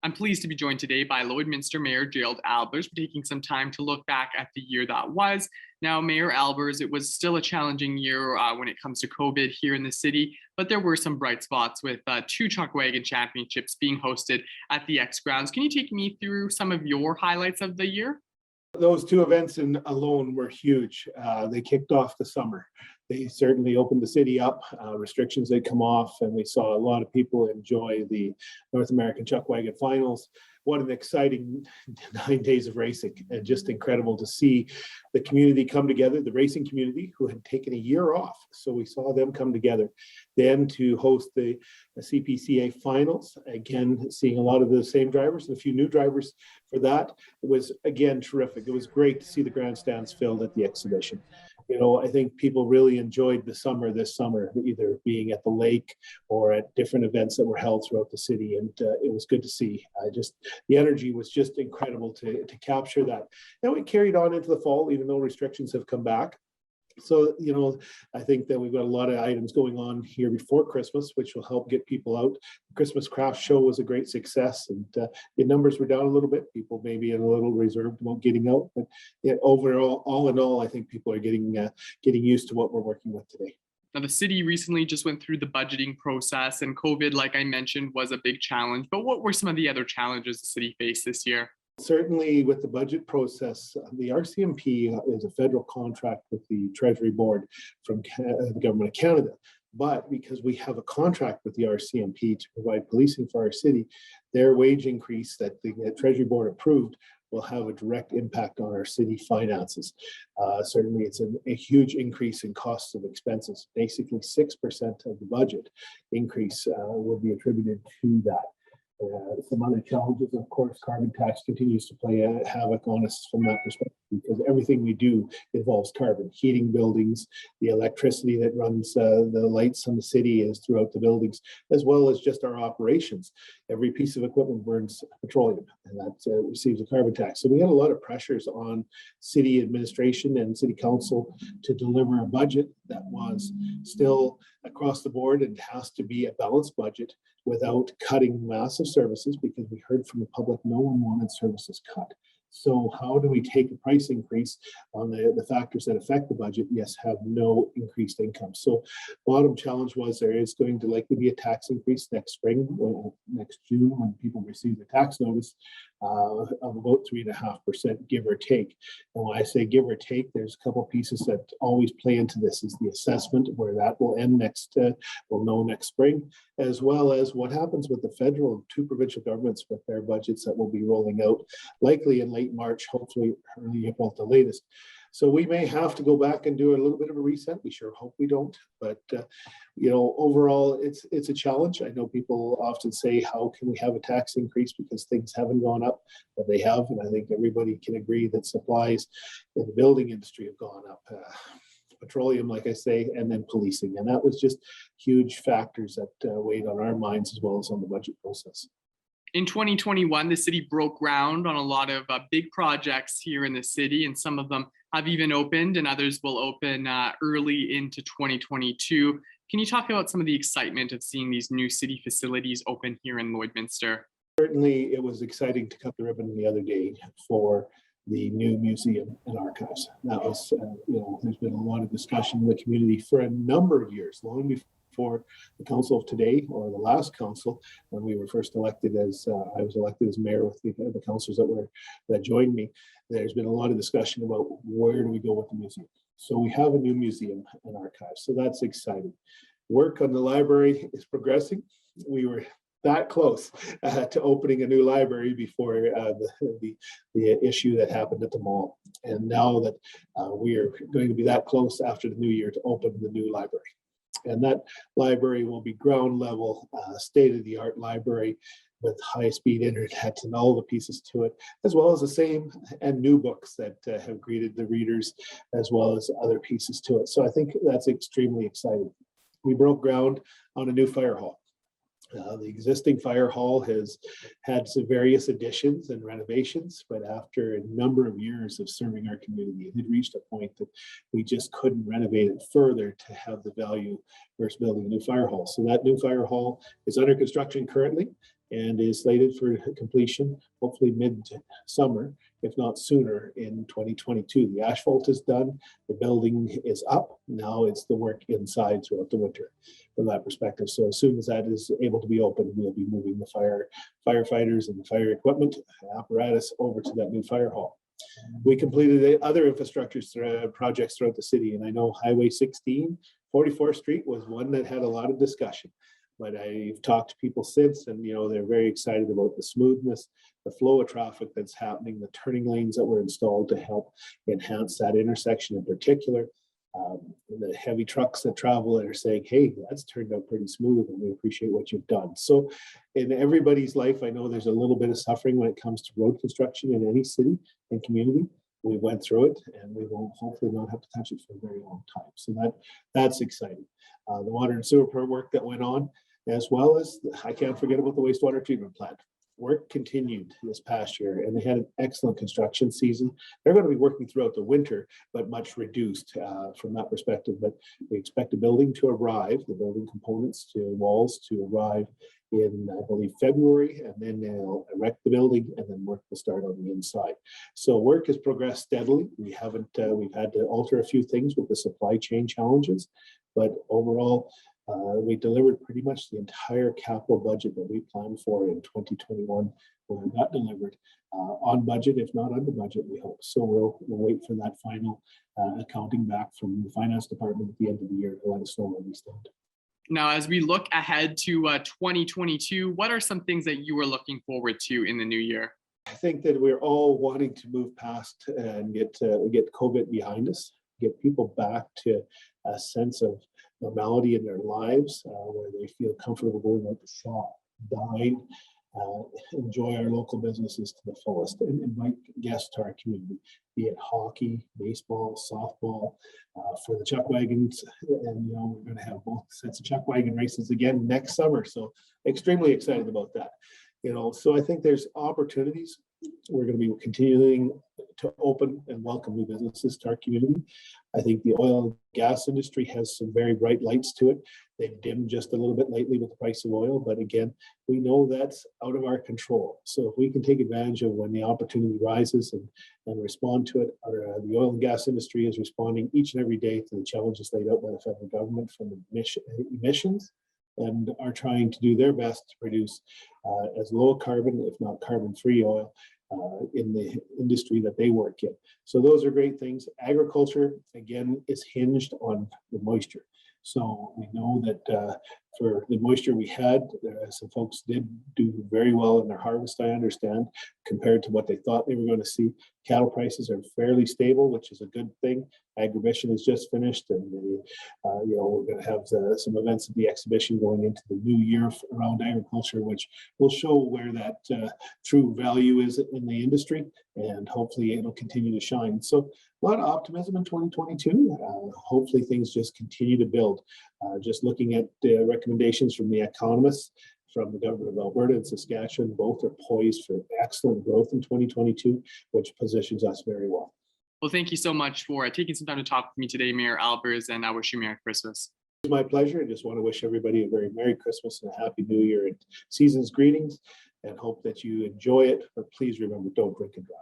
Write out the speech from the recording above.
I'm pleased to be joined today by Lloydminster Mayor Gerald Aalbers for taking some time to look back at the year that was. Now, Mayor Aalbers, it was still a challenging year when it comes to COVID here in the city, but there were some bright spots with two Chuck Wagon championships being hosted at the X Grounds. Can you take me through some of your highlights of the year? Those two events alone were huge. They kicked off the summer. They certainly opened the city up. Restrictions had come off, and we saw a lot of people enjoy the North American Chuck Wagon Finals. What an exciting 9 days of racing, and just incredible to see the community come together, the racing community who had taken a year off. So we saw them come together. Then to host the CPCA finals, again, seeing a lot of the same drivers and a few new drivers for that. It was, again, terrific. It was great to see the grandstands filled at the exhibition. You know, I think people really enjoyed the summer this summer, either being at the lake or at different events that were held throughout the city. And it was good to see. The energy was just incredible to capture that. And we carried on into the fall, even though restrictions have come back. So, you know, I think that we've got a lot of items going on here before Christmas, which will help get people out. The Christmas craft show was a great success, and the numbers were down a little bit. People maybe a little reserved about getting out, but overall, all in all, I think people are getting used to what we're working with today. Now, the city recently just went through the budgeting process, and COVID, like I mentioned, was a big challenge. But what were some of the other challenges the city faced this year? Certainly with the budget process, the RCMP is a federal contract with the Treasury Board from the Government of Canada. But because we have a contract with the RCMP to provide policing for our city, their wage increase that the Treasury Board approved will have a direct impact on our city finances. Certainly, it's a huge increase in costs of expenses. Basically, 6% of the budget increase will be attributed to that. Some other challenges, of course, carbon tax continues to play havoc on us from that perspective, because everything we do involves carbon. Heating buildings, the electricity that runs the lights on the city is throughout the buildings, as well as just our operations. Every piece of equipment burns petroleum, and that receives a carbon tax. So we had a lot of pressures on city administration and city council to deliver a budget that was still across the board and has to be a balanced budget without cutting massive services, because we heard from the public no one wanted services cut. So how do we take a price increase on the factors that affect the budget, yes, have no increased income? So bottom challenge was there is going to likely be a tax increase next spring, next June, when people receive the tax notice of about 3.5%, give or take. And when I say give or take, there's a couple of pieces that always play into this. Is the assessment, where that will end we'll know next spring, as well as what happens with the federal and two provincial governments with their budgets that will be rolling out likely in late March, hopefully early April at the latest. So we may have to go back and do a little bit of a reset. We sure hope we don't. But, you know, overall, it's a challenge. I know people often say, how can we have a tax increase because things haven't gone up? But they have. And I think everybody can agree that supplies in the building industry have gone up. Petroleum, like I say, and then policing. And that was just huge factors that weighed on our minds as well as on the budget process. In 2021, the city broke ground on a lot of big projects here in the city, and some of them have even opened, and others will open early into 2022. Can you talk about some of the excitement of seeing these new city facilities open here in Lloydminster? Certainly, it was exciting to cut the ribbon the other day for the new museum and archives. That was, there's been a lot of discussion in the community for a number of years, long before the council of today or the last council, when we were first elected I was elected as mayor with the councillors that joined me. There's been a lot of discussion about where do we go with the museum. So we have a new museum and archives, so that's exciting. Work on the library is progressing. We were that close to opening a new library before the issue that happened at the mall. And now that we are going to be that close after the new year to open the new library. And that library will be ground level, state-of-the-art library with high-speed internet and all the pieces to it, as well as the same and new books that have greeted the readers, as well as other pieces to it. So I think that's extremely exciting. We broke ground on a new fire hall. The existing fire hall has had some various additions and renovations, but after a number of years of serving our community, it had reached a point that we just couldn't renovate it further to have the value versus building a new fire hall. So that new fire hall is under construction currently, and is slated for completion, hopefully mid-summer, if not sooner, in 2022. The asphalt is done, the building is up. Now it's the work inside throughout the winter from that perspective. So as soon as that is able to be open, we'll be moving the firefighters and the fire equipment apparatus over to that new fire hall. We completed other infrastructure projects throughout the city, and I know Highway 16, 44th Street was one that had a lot of discussion. But I've talked to people since, and they're very excited about the smoothness, the flow of traffic that's happening, the turning lanes that were installed to help enhance that intersection in particular. The heavy trucks that travel that are saying, hey, that's turned out pretty smooth, and we appreciate what you've done. So in everybody's life, I know there's a little bit of suffering when it comes to road construction in any city and community. We went through it, and we will hopefully not have to touch it for a very long time. So that's exciting. The water and sewer work that went on, as well as, I can't forget about the wastewater treatment plant. Work continued this past year, and they had an excellent construction season. They're going to be working throughout the winter, but much reduced from that perspective. But we expect the building to arrive, the building components to walls to arrive in, I believe, February, and then they'll erect the building, and then work will start on the inside. So work has progressed steadily. We've had to alter a few things with the supply chain challenges, but overall, we delivered pretty much the entire capital budget that we planned for in 2021. When it got delivered on budget, if not under budget, we hope. So we'll wait for that final accounting back from the finance department at the end of the year to let us know where we stand. Now, as we look ahead to 2022, what are some things that you are looking forward to in the new year? I think that we're all wanting to move past and get COVID behind us, get people back to a sense of normality in their lives, where they feel comfortable going out to shop, dine, enjoy our local businesses to the fullest, and invite guests to our community, be it hockey, baseball, softball, for the chuck wagons. And we're going to have both sets of chuck wagon races again next summer. So extremely excited about that. So I think there's opportunities. We're going to be continuing to open and welcome new businesses to our community. I think the oil and gas industry has some very bright lights to it. They've dimmed just a little bit lately with the price of oil, but again, we know that's out of our control. So if we can take advantage of when the opportunity rises and respond to it, the oil and gas industry is responding each and every day to the challenges laid out by the federal government from emissions, and are trying to do their best to produce as low carbon, if not carbon-free oil in the industry that they work in. So those are great things. Agriculture, again, is hinged on the moisture. So we know that for the moisture we had, some folks did do very well in their harvest, I understand, compared to what they thought they were going to see. Cattle prices are fairly stable, which is a good thing. Agribition is just finished, and we're going to have some events at the exhibition going into the new year around agriculture, which will show where that true value is in the industry, and hopefully it'll continue to shine. So a lot of optimism in 2022. Hopefully things just continue to build. Just looking at recommendations from the economists from the government of Alberta and Saskatchewan, both are poised for excellent growth in 2022, which positions us very well. Well, thank you so much for taking some time to talk with me today, Mayor Aalbers, and I wish you Merry Christmas. It's my pleasure. I just want to wish everybody a very Merry Christmas and a Happy New Year and season's greetings, and hope that you enjoy it. But please remember, don't drink and drive.